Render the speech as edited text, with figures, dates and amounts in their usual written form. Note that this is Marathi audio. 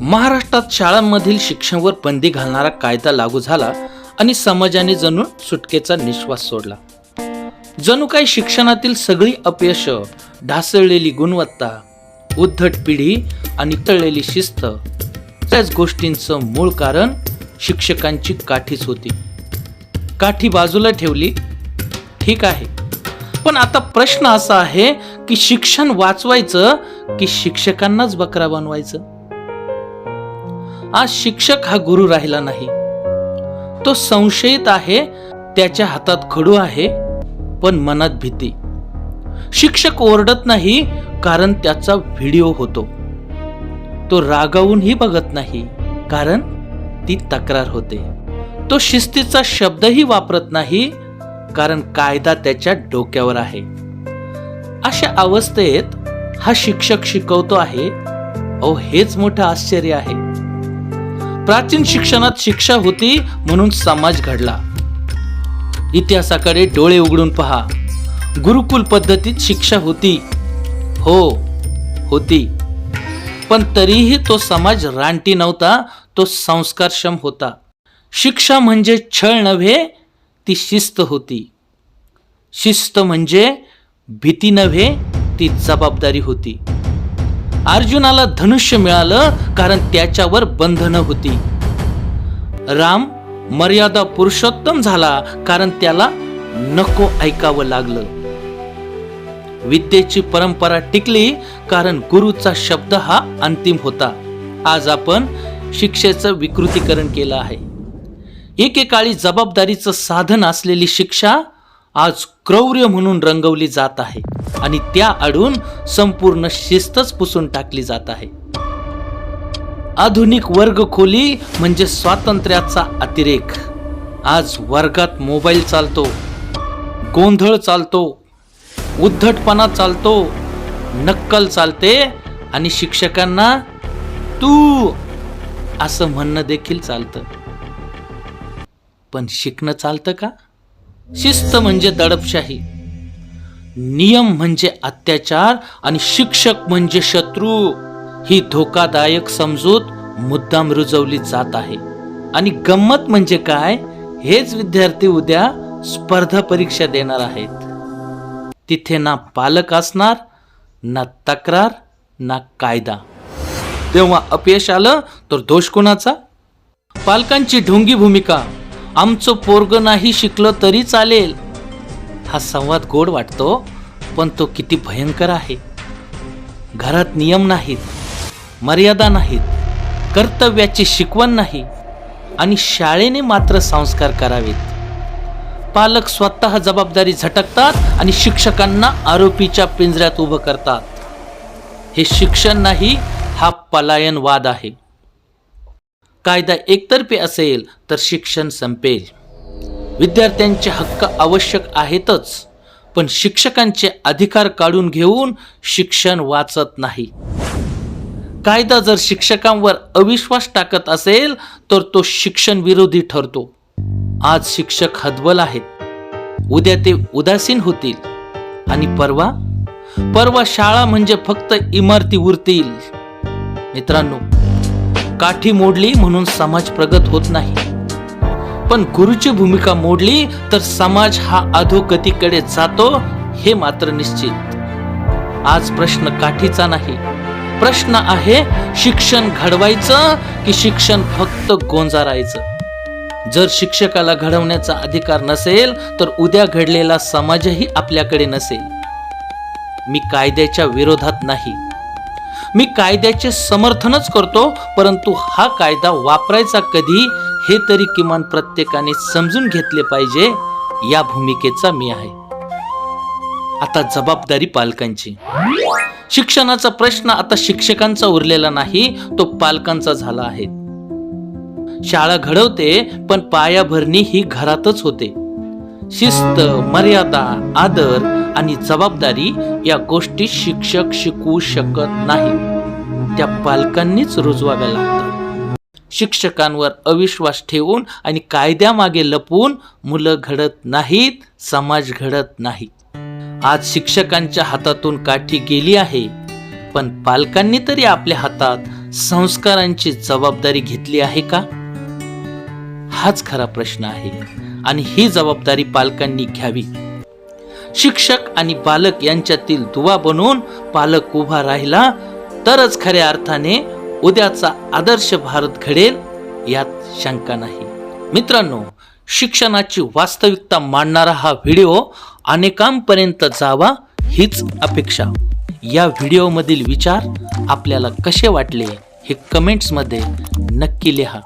महाराष्ट्रात शाळांमधील शिक्षणावर बंदी घालणारा कायदा लागू झाला आणि समाजाने जणू सुटकेचा निश्वास सोडला. जणू काही शिक्षणातील सगळी अपयश, ढासळलेली गुणवत्ता, उद्धट पिढी आणि तळलेली शिस्त, त्याच गोष्टींचं मूळ कारण शिक्षकांची काठीच होती. काठी बाजूला ठेवली, ठीक आहे, पण आता प्रश्न असा आहे की शिक्षण वाचवायचं की शिक्षकांनाच बकरा बनवायचं? आज शिक्षक हा गुरु राहिला नाही, तो संशयित आहे. त्याच्या हातात खडू आहे पण मनात भीती. शिक्षक ओरडत नाही कारण त्याचा व्हिडिओ होतो. तो रागावूनही बघत नाही कारण ती तक्रार होते. तो शिस्तीचा शब्दही वापरत नाही कारण कायदा त्याच्या डोक्यावर आहे. अशा अवस्थेत हा शिक्षक शिकवतो आहे. अहो, हेच मोठं आश्चर्य आहे. प्राचीन शिक्षणात शिक्षा होती म्हणून समाज घडला. इतिहासाकडे डोळे उघडून पहा. गुरुकुल पद्धतीत शिक्षा होती, हो होती, पण तरीही तो समाज रानटी नव्हता, तो संस्कारक्षम होता. शिक्षा म्हणजे छळ नव्हे, ती शिस्त होती. शिस्त म्हणजे भीती नव्हे, ती जबाबदारी होती. अर्जुनाला धनुष्य मिळालं कारण त्याच्यावर बंधनं होती. राम मर्यादा पुरुषोत्तम झाला कारण त्याला नको ऐकावं लागलं. विद्येची परंपरा टिकली कारण गुरुचा शब्द हा अंतिम होता. आज आपण शिक्षेचं विकृतीकरण केलं आहे. एकेकाळी जबाबदारीचं साधन असलेली शिक्षा आज क्रौर्य म्हणून रंगवली जात आहे आणि त्या आडून संपूर्ण शिस्तच पुसून टाकली जात आहे. आधुनिक वर्गखोली म्हणजे स्वातंत्र्याचा अतिरेक. आज वर्गात मोबाईल चालतो, गोंधळ चालतो, उद्धटपणा चालतो, नक्कल चालते आणि शिक्षकांना तू असं म्हणणं देखील चालतं. पण शिकणं चालतं का? शिस्त म्हणजे दडपशाही, नियम म्हणजे अत्याचार आणि शिक्षक म्हणजे शत्रू, ही धोकादायक समजूत मुद्दाम रुजवली जात आहे. आणि गंमत म्हणजे काय, हेच विद्यार्थी उद्या स्पर्धा परीक्षा देणार आहेत. तिथे ना पालक असणार, ना तक्रार, ना कायदा. तेव्हा अपयश आलं तर दोष कोणाचा? पालकांची ढोंगी भूमिका, आमचं पोरग नाही शिकलं तरी चालेल. हा संवाद गोड वाटतो पण तो किती भयंकर आहे. घरात नियम नाहीत, मर्यादा नाहीत, कर्तव्याची शिकवण नाही आणि शाळेने मात्र संस्कार करावेत. पालक स्वतः जबाबदारी झटकतात आणि शिक्षकांना आरोपीच्या पिंजऱ्यात उभं करतात. हे शिक्षण नाही, हा पलायनवाद आहे. कायदा एकतर्फी असेल तर शिक्षण संपेल. विद्यार्थ्यांचे हक्क आवश्यक आहेतच, पण शिक्षकांचे अधिकार काढून घेऊन शिक्षण वाचत नाही. कायदा जर शिक्षकांवर अविश्वास टाकत असेल तर तो शिक्षण विरोधी ठरतो. आज शिक्षक हतबल आहेत, उद्या ते उदासीन होतील आणि परवा शाळा म्हणजे फक्त इमारती उरतील. मित्रांनो, काठी मोडली म्हणून समाज प्रगत होत नाही, पण गुरुची भूमिका मोडली तर समाज हा अधोगतीकडे जातो, हे मात्र निश्चित. आज प्रश्न काठीचा नाही, प्रश्न आहे शिक्षण घडवायचं की शिक्षण फक्त गोंजारायचं. जर शिक्षकाला घडवण्याचा अधिकार नसेल तर उद्या घडलेला समाजही आपल्याकडे नसेल. मी कायद्याच्या विरोधात नाही, मी कायद्याचे समर्थनच करतो, परंतु हा कायदा वापरायचा कधी हे तरी किमान प्रत्येकाने समजून घेतले पाहिजे, या भूमिकेचा मी आहे. आता जबाबदारी पालकांची. शिक्षणाचा प्रश्न आता शिक्षकांचा उरलेला नाही, तो पालकांचा झाला आहे. शाळा घडवते पण पायाभरणी ही घरातच होते. शिस्त, मर्यादा, आदर आणि जबाबदारी या गोष्टी शिक्षक शिकवू शकत नाही, त्या पालकांनीच रुजवाव्या लागतात. शिक्षकांवर अविश्वास ठेवून आणि कायद्यामागे लपून मुलं घडत नाहीत, समाज घडत नाही. आज शिक्षकांच्या हातातून काठी गेली आहे, पण पालकांनी तरी आपल्या हातात संस्कारांची जबाबदारी घेतली आहे का? हाच खरा प्रश्न आहे आणि ही जबाबदारी पालकांनी घ्यावी. शिक्षक आणि पालक यांच्यातील दुवा बनून पालक उभा राहिला तरच खऱ्या अर्थाने उद्याचा आदर्श भारत घडेल, यात शंका नाही. मित्रांनो, शिक्षणाची वास्तविकता मांडणारा हा व्हिडिओ अनेकांपर्यंत जावा हीच अपेक्षा. या व्हिडिओमधील विचार आपल्याला कसे वाटले हे कमेंट्समध्ये नक्की लिहा.